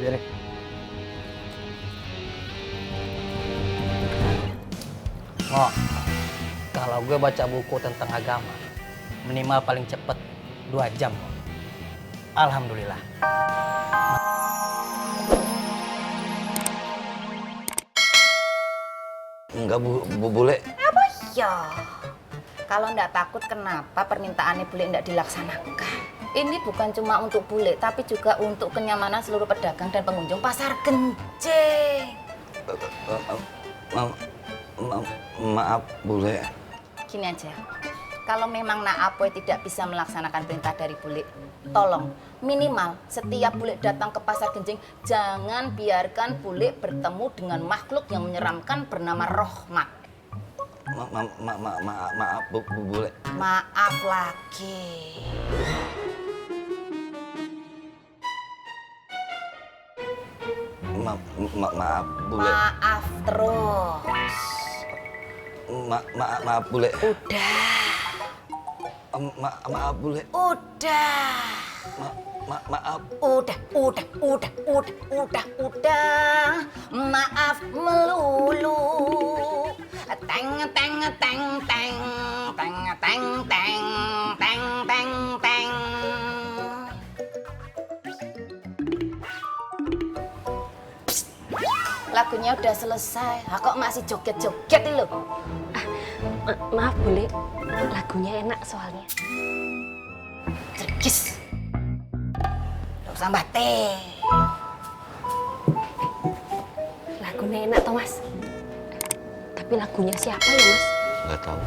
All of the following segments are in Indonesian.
Biarin. Oh, kalau gue baca buku tentang agama, minimal paling cepet 2 jam. Alhamdulillah. Enggak, Bule. Apa ya? Kalau ndak takut kenapa permintaannya bule ndak dilaksanakan? Ini bukan cuma untuk bule, tapi juga untuk kenyamanan seluruh pedagang dan pengunjung pasar Genjing. Maaf, Bule. Gini aja, kalau memang Nak Apoy tidak bisa melaksanakan perintah dari bule, tolong minimal setiap bule datang ke pasar Genjing, jangan biarkan bule bertemu dengan makhluk yang menyeramkan bernama Rohmat. Maaf, Bule. Maaf lagi. Maaf, Bule. Maaf terus. Maaf, Bule. Udah. Maaf, Bule. Udah. Maaf. Udah. Maaf melulu. Teng teng teng teng teng teng teng teng teng teng. Psst. Lagunya udah selesai. Kok masih joget-joget itu loh? Maaf Bule, lagunya enak soalnya. Cergis. Gak usah batin. Lagunya enak toh Mas. Tapi lagunya siapa ya Mas? Nggak tahu.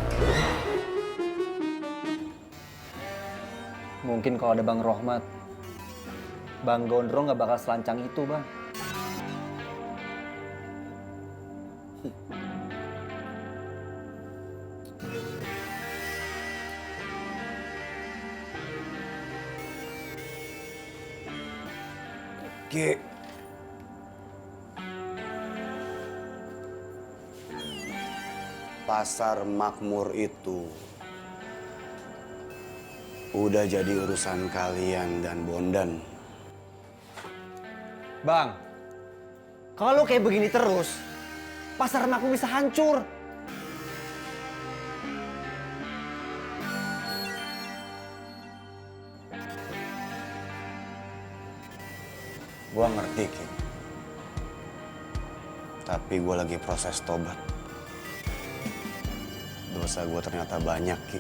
Mungkin kalau ada Bang Rohmat, Bang Gondrong nggak bakal selancang itu, Bang. Ki. Pasar makmur itu udah jadi urusan kalian dan Bondan. Bang, kalau kayak begini terus, pasar makmur bisa hancur. Gua ngerti, Ki. Tapi gua lagi proses tobat. Dosa gua ternyata banyak, Ki.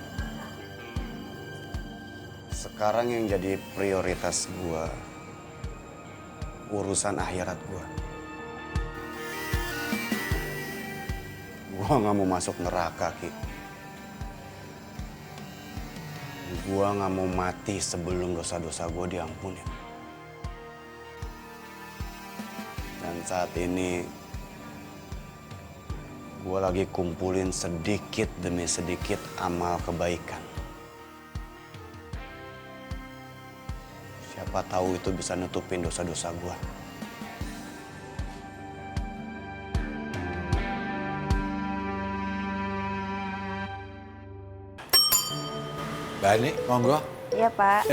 Sekarang yang jadi prioritas gua urusan akhirat gua. Gua nggak mau masuk neraka, Ki. Gua nggak mau mati sebelum dosa-dosa gua diampuni. Dan saat ini gue lagi kumpulin sedikit demi sedikit amal kebaikan. Siapa tahu itu bisa nutupin dosa-dosa gue. Bani, monggo. Iya Pak.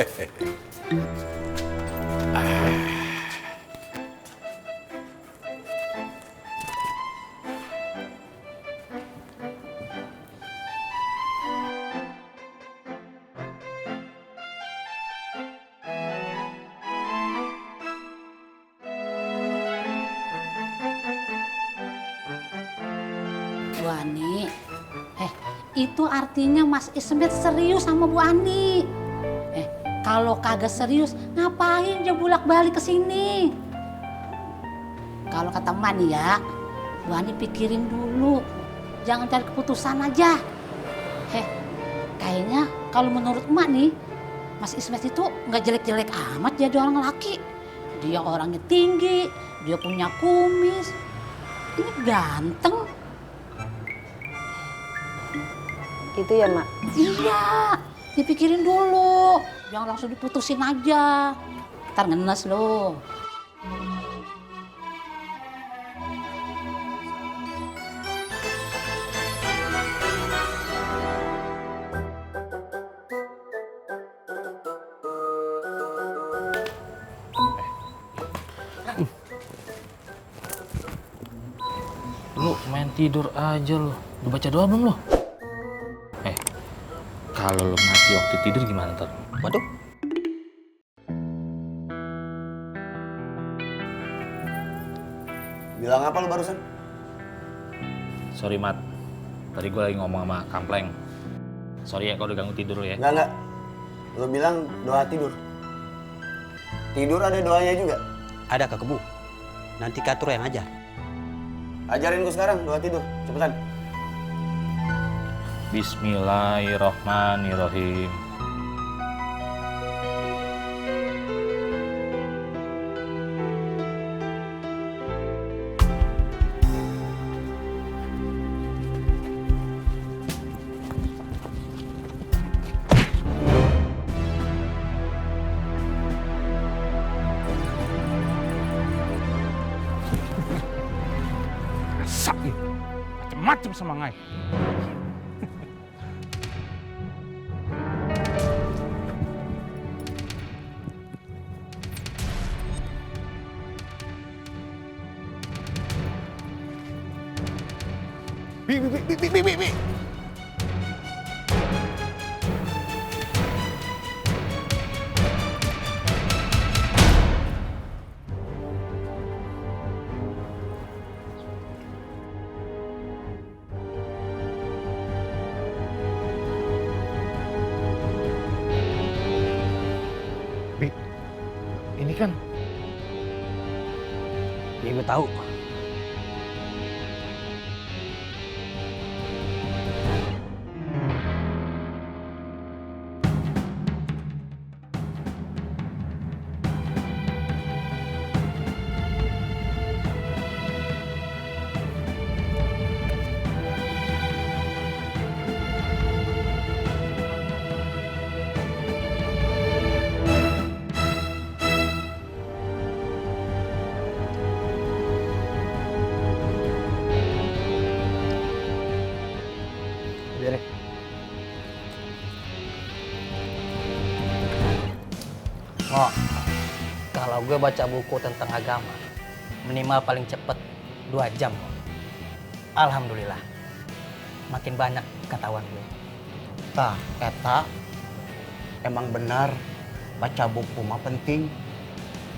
Bu Ani, itu artinya Mas Ismet serius sama Bu Ani. Kalau kagak serius, ngapain dia bolak-balik ke sini? Kalau kata Emak nih ya, Bu Ani pikirin dulu, jangan cari keputusan aja. Kayaknya kalau menurut Emak nih, Mas Ismet itu nggak jelek-jelek amat jadi orang laki. Dia orangnya tinggi, dia punya kumis, ini ganteng. Gitu ya Mak? Iya, dipikirin dulu. Jangan langsung diputusin aja. Ntar ngenes lo. tidur aja lo. Udah baca doa belum lo? Kalau lo mati waktu tidur gimana ntar? Waduh. Bilang apa lu barusan? Sorry Mat, tadi gue lagi ngomong sama Kampleng. Sorry ya kalau udah ganggu tidur lo ya. Enggak. Lu bilang doa tidur. Tidur ada doanya juga. Ada Kak Kebu. Nanti Katur yang ajar. Ajarin gua sekarang doa tidur, cepetan. Bismillahirrahmanirrahim. Rasain macem-macem sama Ngai. Bi. Bi, ini kan. Ya gue tahu. Oh, kalau gue baca buku tentang agama, minimal paling cepet 2 jam. Alhamdulillah, makin banyak ketahuan gue. Tah, eta emang benar baca buku mah penting,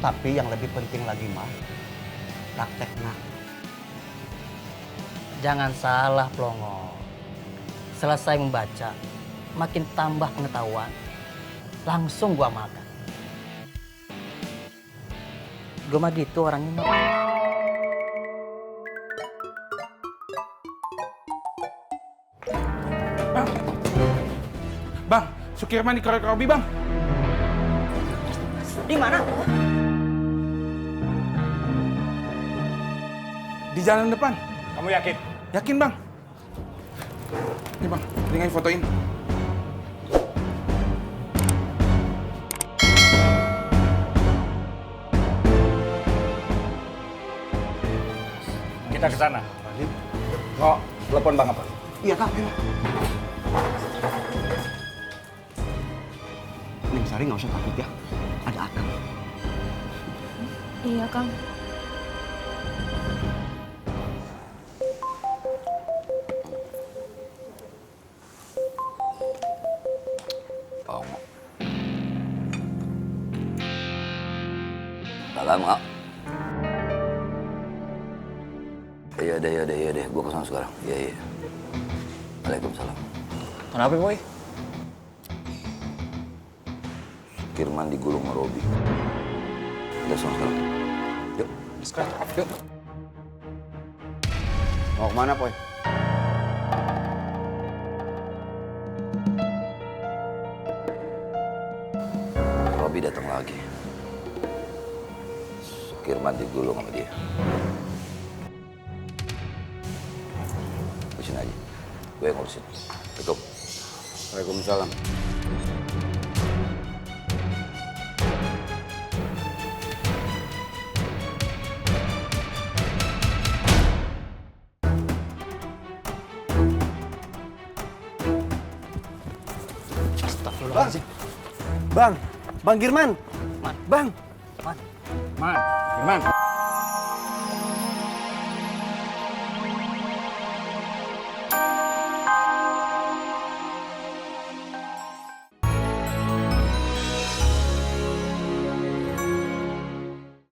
tapi yang lebih penting lagi mah praktekna. Jangan salah, Plongo. Selesai membaca, makin tambah pengetahuan, langsung gue amalkan. Gue mah gitu orangnya. Bang, Sukirman dikeroyok Robi, Bang. Di mana? Di jalan depan. Kamu yakin? Yakin, Bang? Nih, Bang. Ini Ngai fotoin. Kita ke sana. Kok telepon Bang apa? Iya Kang. Neng Sari nggak usah takut ya, ada Akang. Iya, Kang. Salam, Iya deh. Gua kesana sekarang. Iya. Waalaikumsalam. Kenapa, Boy? Kirman digulung sama Robi. Udah sana sekarang. Yuk. Sekarang, yuk. Mau kemana, Poy? Robi datang lagi. Kirman digulung sama dia. Urusin aja. Gue yang ngurusin. Tutup. Waalaikumsalam. Astagfirullahaladzim. Bang Girman. Man. Bang. Man, Firman.